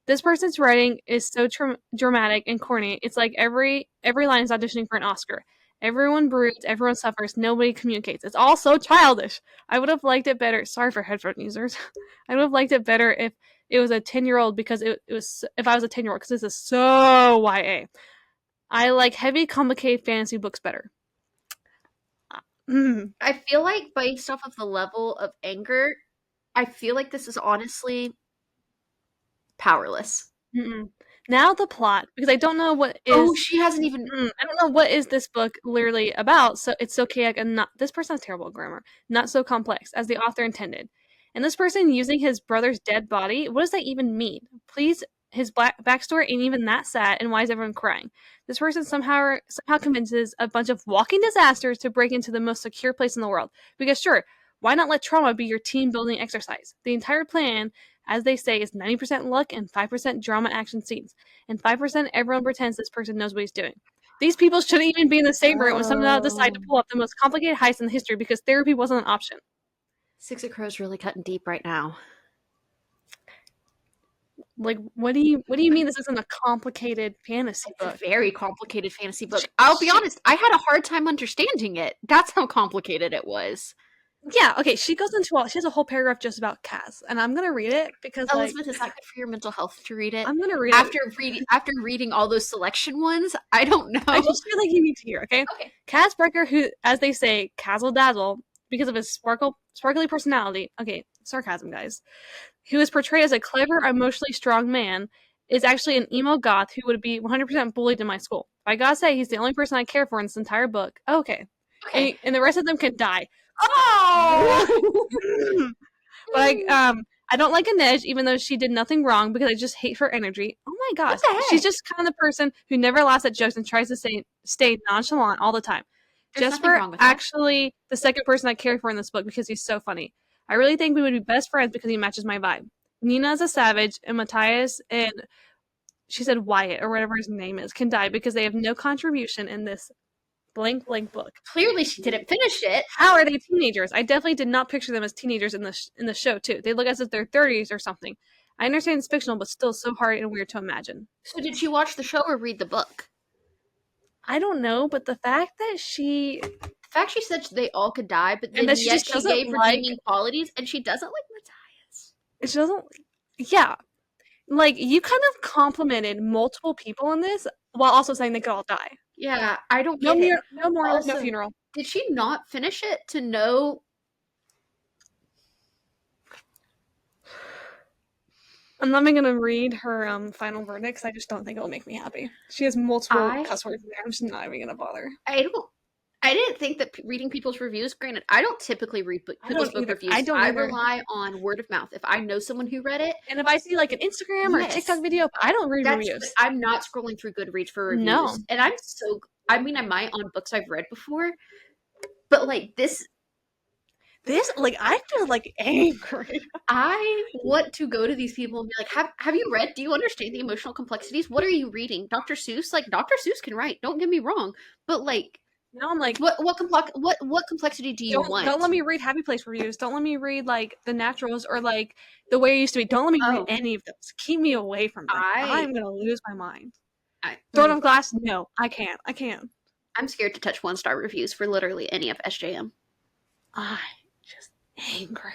This person's writing is so dramatic and corny. It's like every line is auditioning for an Oscar. Everyone broods, everyone suffers, nobody communicates. It's all so childish. I would have liked it better. Sorry for headphone users. I would have liked it better if it was a 10-year-old because it was if I was a 10-year-old because this is so YA. I like heavy, complicated fantasy books better. I feel like based off of the level of anger, I feel like this is honestly powerless. Now the plot, because I don't know what is. Oh, she hasn't even. I don't know what is this book literally about. So it's so chaotic and not. This person has terrible grammar. Not so complex as the author intended. And this person using his brother's dead body. What does that even mean? Please, his backstory ain't even that sad. And why is everyone crying? This person somehow convinces a bunch of walking disasters to break into the most secure place in the world. Because sure, why not let trauma be your team building exercise? The entire plan, as they say, is 90% luck and 5% drama action scenes. And 5% everyone pretends this person knows what he's doing. These people shouldn't even be in the same room when someone decide to pull up the most complicated heist in history because therapy wasn't an option. Six of Crows really cutting deep right now. Like, what do you mean this isn't a complicated fantasy It's book? a very complicated fantasy book. I'll be She honest, I had a hard time understanding it. That's how complicated it was. Yeah, okay, she has a whole paragraph just about Cass, and I'm gonna read it because, like, Elizabeth, is that good for your mental health to read it? I'm gonna read it. After reading all those selection ones, I don't know. I just feel like you need to hear, okay? Okay. Cass Brecker, who, as they say, Cazzle Dazzle, because of his sparkly personality, okay, sarcasm, guys, who is portrayed as a clever, emotionally strong man, is actually an emo goth who would be 100% bullied in my school. I gotta say, he's the only person I care for in this entire book. Okay. Okay. And the rest of them can die. Oh! But I don't like Inej, even though she did nothing wrong, because I just hate her energy. Oh my gosh. What the She's heck? just kind of the person who never laughs at jokes and tries to stay nonchalant all the time. There's nothing Jesper, wrong with that. actually the second person I care for in this book because he's so funny. I really think we would be best friends because he matches my vibe. Nina is a savage, and Matthias and she said Wyatt, or whatever his name is, can die because they have no contribution in this blank book. Clearly, she didn't finish it. How are they teenagers? I definitely did not picture them as teenagers in the show too. They look as if they're 30s or something. I understand it's fictional, but still so hard and weird to imagine. So, did she watch the show or read the book? I don't know, but the fact that she said they all could die, but then and yet she gave redeeming qualities, and she doesn't like Matthias. She doesn't. Yeah, like you kind of complimented multiple people in this while also saying they could all die. Yeah, I don't get it. No more, Also, no funeral. Did she not finish it to know? I'm not even gonna read her final verdict because I just don't think it'll make me happy. She has multiple cuss words in there. I'm just not even gonna bother. I didn't think that reading people's reviews. Granted, I don't typically read people's book reviews. I rely on word of mouth. If I know someone who read it, and if I see like an Instagram or a TikTok video, I don't read reviews. I'm not scrolling through Goodreads for reviews. No, and I might on books I've read before, but like this, like I feel like angry. I want to go to these people and be like, have you read? Do you understand the emotional complexities? What are you reading? Dr. Seuss? Like Dr. Seuss can write. Don't get me wrong, but like. No, I'm like, what complexity do you want? Don't let me read Happy Place reviews. Don't let me read like The Naturals or like The Way It Used to Be. Don't let me read any of those. Keep me away from them. I'm gonna lose my mind. Throne of Glass? No, I can't. I'm scared to touch 1-star reviews for literally any of SJM. I'm just angry.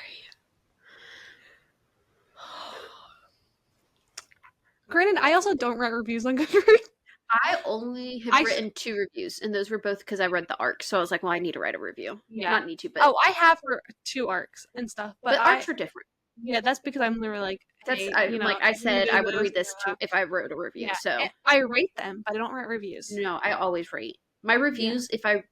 Granted, I also don't write reviews on Goodreads. I only have written 2 reviews, and those were both because I read the arc. So I was like, well, I need to write a review. Yeah. Not need to, but... Oh, I have 2 arcs and stuff. But arcs are different. Yeah, that's because I'm literally like... like I said, I would read this too if I wrote a review. Yeah. So I rate them, but I don't write reviews. No, I always rate. My reviews, if I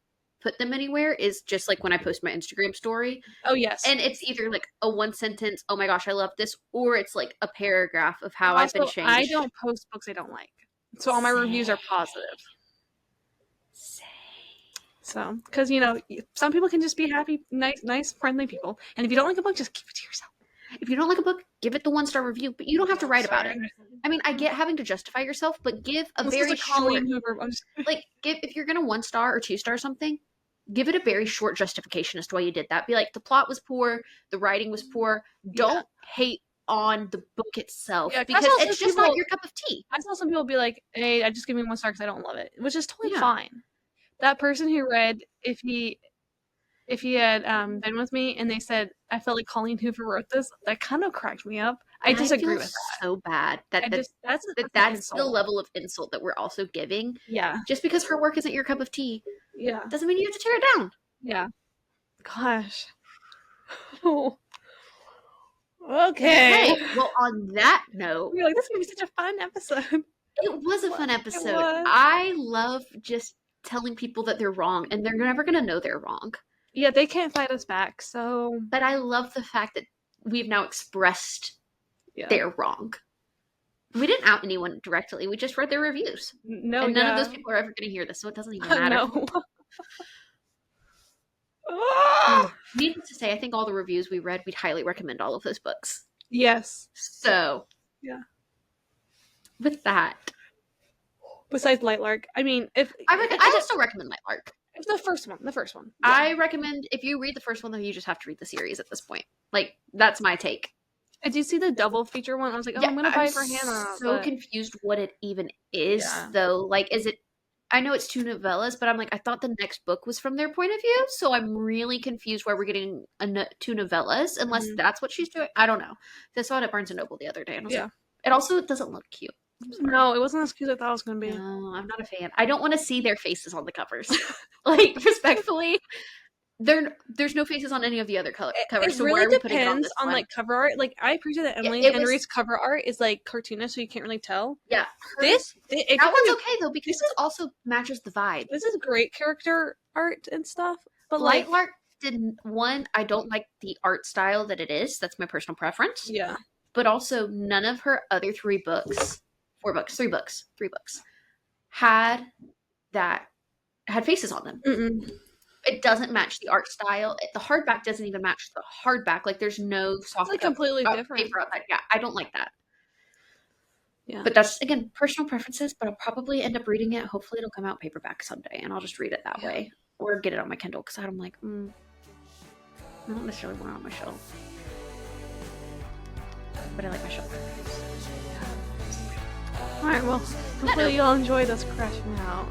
put them anywhere, is just like when I post my Instagram story. Oh, yes. And it's either like a 1 sentence, oh my gosh, I love this, or it's like a paragraph of how I've been changed. I don't post books I don't like. So all my reviews are positive. So, because, some people can just be happy, nice, friendly people. And if you don't like a book, just keep it to yourself. If you don't like a book, give it the 1-star review, but you don't have to write about it. I mean, I get having to justify yourself, but give a very short... if you're going to 1-star or 2-star something, give it a very short justification as to why you did that. Be like, the plot was poor, the writing was poor. Don't hate on the book itself because it's just not your cup of tea. I saw some people be like, hey, I just give me 1 star because I don't love it, which is totally fine. That person who read, if he had been with me and they said, I felt like Colleen Hoover wrote this, that kind of cracked me up. I disagree with that. So bad that's the level of insult that we're also giving. Yeah. Just because her work isn't your cup of tea, doesn't mean you have to tear it down. Yeah. Gosh. Oh. Okay. Well, on that note, we're like, this is gonna be such a fun episode. It was a fun episode. I love just telling people that they're wrong, and they're never gonna know they're wrong. Yeah, they can't fight us back. So, but I love the fact that we've now expressed they're wrong. We didn't out anyone directly. We just read their reviews. No, and none of those people are ever gonna hear this, so it doesn't even matter. Needless to say, I think all the reviews we read, we'd highly recommend all of those books. Yes. So, with that, besides Lightlark, I mean, if I still recommend Lightlark. The first one. Yeah. I recommend if you read the first one, though, you just have to read the series at this point. Like that's my take. I did see the double feature one. I was like, oh, Yeah, I'm gonna buy I'm it for Hannah, so but confused what it even is, yeah. though. Like, is it? I know it's 2 novellas, but I'm like, I thought the next book was from their point of view, so I'm really confused why we're getting 2 novellas, unless Mhm. that's what she's doing. I don't know. I saw it at Barnes and Noble the other day, and I was Yeah. like, it also doesn't look cute. I'm sorry. No, it wasn't as cute as I thought it was gonna be. No, I'm not a fan. I don't want to see their faces on the covers. Like, respectfully, there's no faces on any of the other covers, It so why really are we putting it on depends this on, one? like, cover art. Like, I appreciate that Yeah, Emily it was. Henry's cover art is, like, cartoonish, so you can't really tell. Yeah, This, if that you one's want okay though because it also matches the vibe. this is great character art and stuff, but, like, Lightlark didn't one. I don't like the art style that it is. That's my personal preference. yeah. But also, none of her other 3 books had that had faces on them. Mm-mm. It doesn't match the art style. The hardback doesn't even match the hardback. Like there's no It's, soft like, completely different. paper outside. Yeah, I don't like that. Yeah. But that's again personal preferences. But I'll probably end up reading it. Hopefully, it'll come out paperback someday, and I'll just read it that way, or get it on my Kindle because I'm like, I don't necessarily want it on my shelf, but I like my shelf. Alright, well, hopefully y'all enjoy this crashing out.